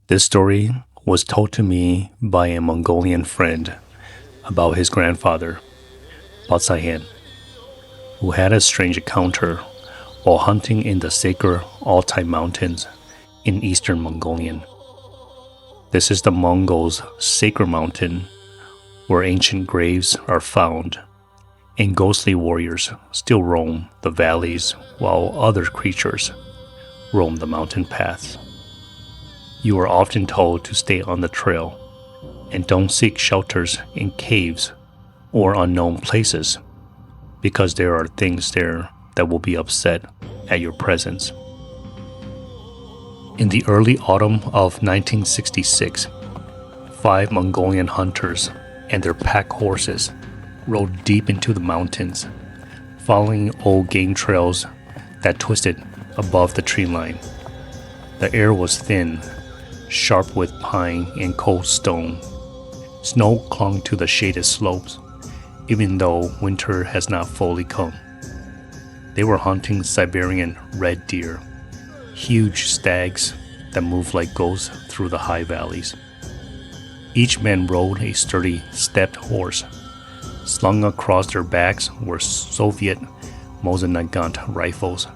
This story was told to me by a Mongolian friend about his grandfather, Batsaikhan, who had a strange encounter while hunting in the sacred Altai Mountains in eastern Mongolian. This is the Mongols' sacred mountain where ancient graves are found and ghostly warriors still roam the valleys while other creatures roam the mountain paths. You are often told to stay on the trail and don't seek shelters in caves or unknown places because there are things there that will be upset at your presence. In the early autumn of 1966, 5 Mongolian hunters and their pack horses rode deep into the mountains, following old game trails that twisted above the tree line. The air was thin, sharp with pine and cold stone. Snow clung to the shaded slopes, even though winter has not fully come. They were hunting Siberian red deer, huge stags that moved like ghosts through the high valleys. Each man rode a sturdy stepped horse. Slung across their backs were Soviet Mosin-Nagant rifles,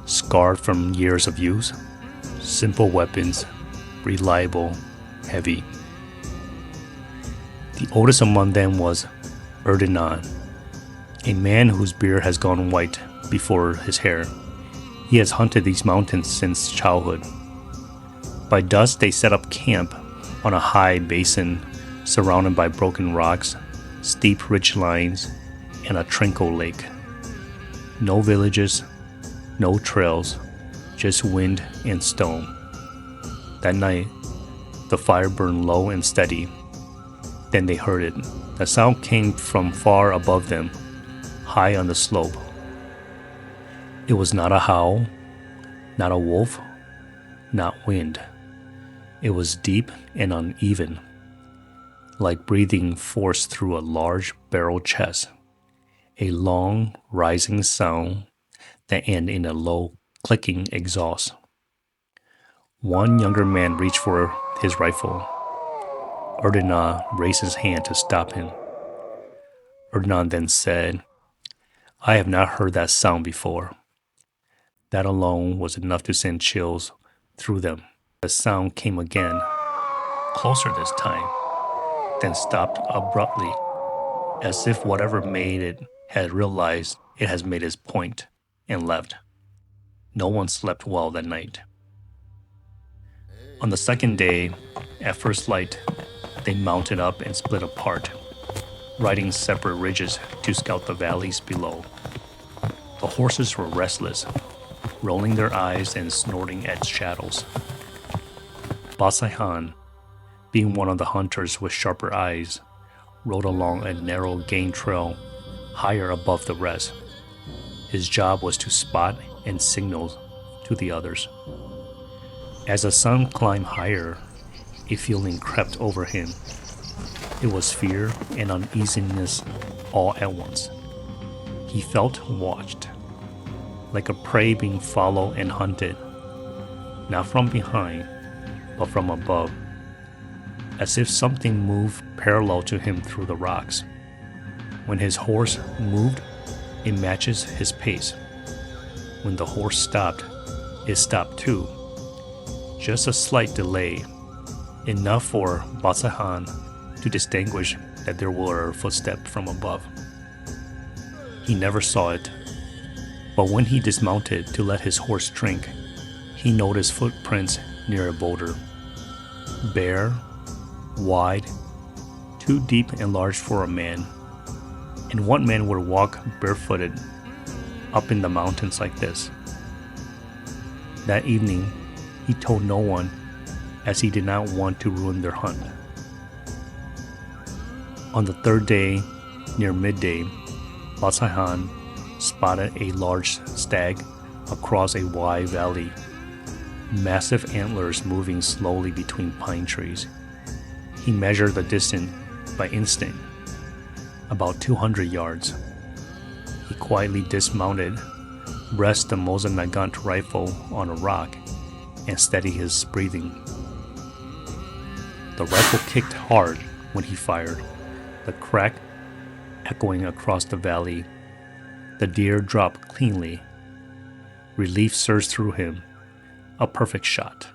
scarred from years of use, simple weapons, reliable, heavy. The oldest among them was Erdinan, a man whose beard has gone white before his hair. He has hunted these mountains since childhood. By dusk, they set up camp on a high basin surrounded by broken rocks, steep ridge lines, and a tranquil lake. No villages, no trails, just wind and stone. That night, the fire burned low and steady. Then they heard it. The sound came from far above them, high on the slope. It was not a howl, not a wolf, not wind. It was deep and uneven, like breathing forced through a large barrel chest. A long, rising sound that ended in a low, clicking exhaust. One younger man reached for his rifle. Erdinan raised his hand to stop him. Erdinan then said, "I have not heard that sound before." That alone was enough to send chills through them. The sound came again, closer this time, then stopped abruptly, as if whatever made it had realized it has made its point and left. No one slept well that night. On the second day, at first light, they mounted up and split apart, riding separate ridges to scout the valleys below. The horses were restless, rolling their eyes and snorting at shadows. Batsaikhan, being one of the hunters with sharper eyes, rode along a narrow game trail higher above the rest. His job was to spot and signal to the others. As the sun climbed higher, a feeling crept over him. It was fear and uneasiness all at once. He felt watched, like a prey being followed and hunted, not from behind, but from above, as if something moved parallel to him through the rocks. When his horse moved, it matches his pace. When the horse stopped, it stopped too. Just a slight delay, enough for Batsaikhan to distinguish that there were footsteps from above. He never saw it, but when he dismounted to let his horse drink, he noticed footprints near a boulder. Bare, wide, too deep and large for a man. And what man would walk barefooted up in the mountains like this? That evening, he told no one, as he did not want to ruin their hunt. On the third day, near midday, Batsaikhan spotted a large stag across a wide valley, massive antlers moving slowly between pine trees. He measured the distance by instinct, about 200 yards. He quietly dismounted, rested the Mosin-Nagant rifle on a rock, and steadied his breathing. The rifle kicked hard when he fired, the crack echoing across the valley. The deer dropped cleanly. Relief surged through him. A perfect shot.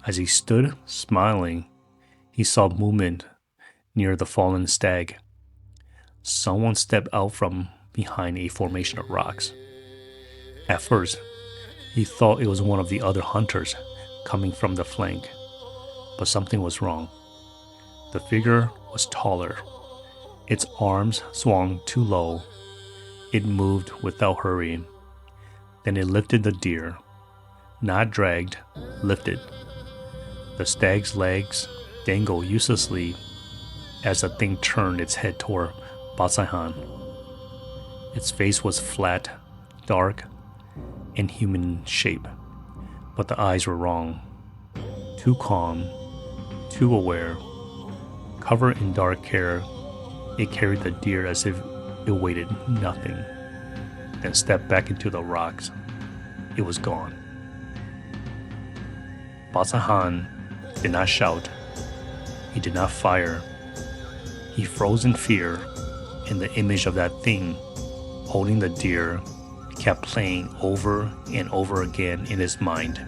As he stood, smiling, he saw movement near the fallen stag. Someone stepped out from behind a formation of rocks. At first, he thought it was one of the other hunters coming from the flank, but something was wrong. The figure was taller. Its arms swung too low. It moved without hurrying. Then it lifted the deer. Not dragged, lifted. The stag's legs dangled uselessly as the thing turned its head toward Batsaikhan. Its face was flat, dark, and human in shape, but the eyes were wrong. Too calm, too aware. Covered in dark hair, it carried the deer as if it waited nothing, then stepped back into the rocks. It was gone. Batsaikhan did not shout. He did not fire. He froze in fear, and the image of that thing holding the deer kept playing over and over again in his mind.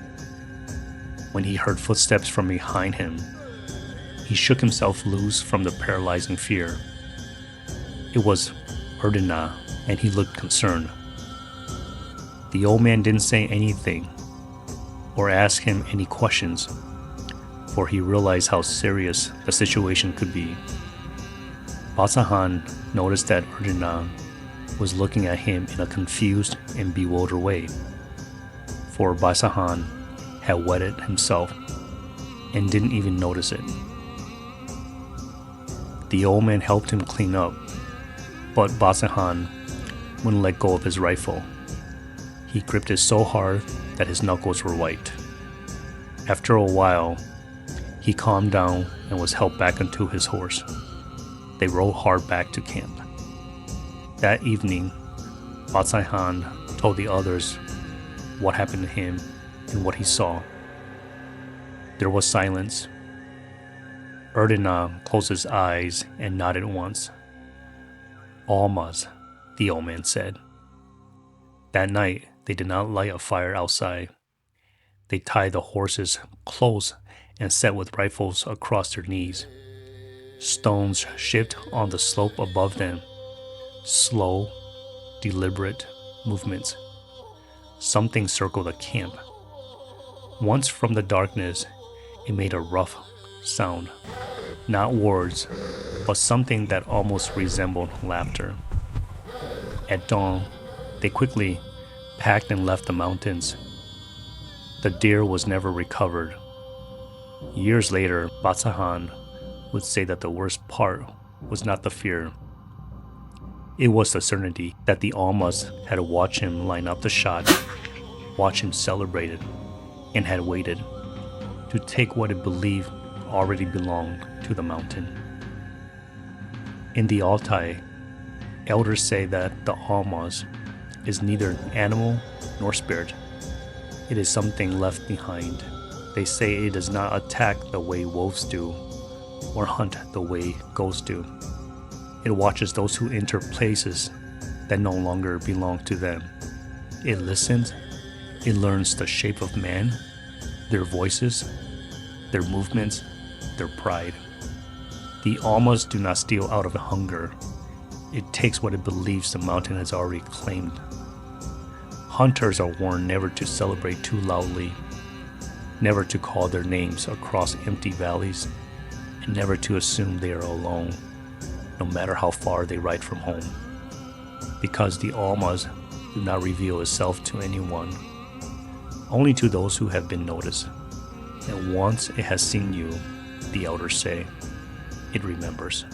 When he heard footsteps from behind him, he shook himself loose from the paralyzing fear. It was Erdina, and he looked concerned. The old man didn't say anything or ask him any questions, for he realized how serious the situation could be. Batsaikhan noticed that Erdina was looking at him in a confused and bewildered way, for Batsaikhan had wetted himself and didn't even notice it. The old man helped him clean up, but Batsaikhan wouldn't let go of his rifle. He gripped it so hard that his knuckles were white. After a while, he calmed down and was helped back onto his horse. They rode hard back to camp. That evening, Batsaikhan told the others what happened to him and what he saw. There was silence. Erdina closed his eyes and nodded once. Almas, the old man said. That night, they did not light a fire outside. They tied the horses close and sat with rifles across their knees. Stones shift on the slope above them. Slow, deliberate movements. Something circled the camp. Once from the darkness, it made a rough sound. Not words, but something that almost resembled laughter. At dawn, they quickly packed and left the mountains. The deer was never recovered. Years later, Batsaikhan would say that the worst part was not the fear. It was the certainty that the Almas had watched him line up the shot, watched him celebrate it, and had waited to take what it believed already belonged to the mountain. In the Altai, elders say that the Almas is neither an animal nor spirit. It is something left behind. They say it does not attack the way wolves do, or hunt the way ghosts do. It watches those who enter places that no longer belong to them. It listens. It learns the shape of man, their voices, their movements, their pride. The Almas do not steal out of hunger. It takes what it believes the mountain has already claimed. Hunters are warned never to celebrate too loudly, never to call their names across empty valleys, and never to assume they are alone, no matter how far they ride from home. Because the Almas do not reveal itself to anyone, only to those who have been noticed. And once it has seen you, the elders say, it remembers.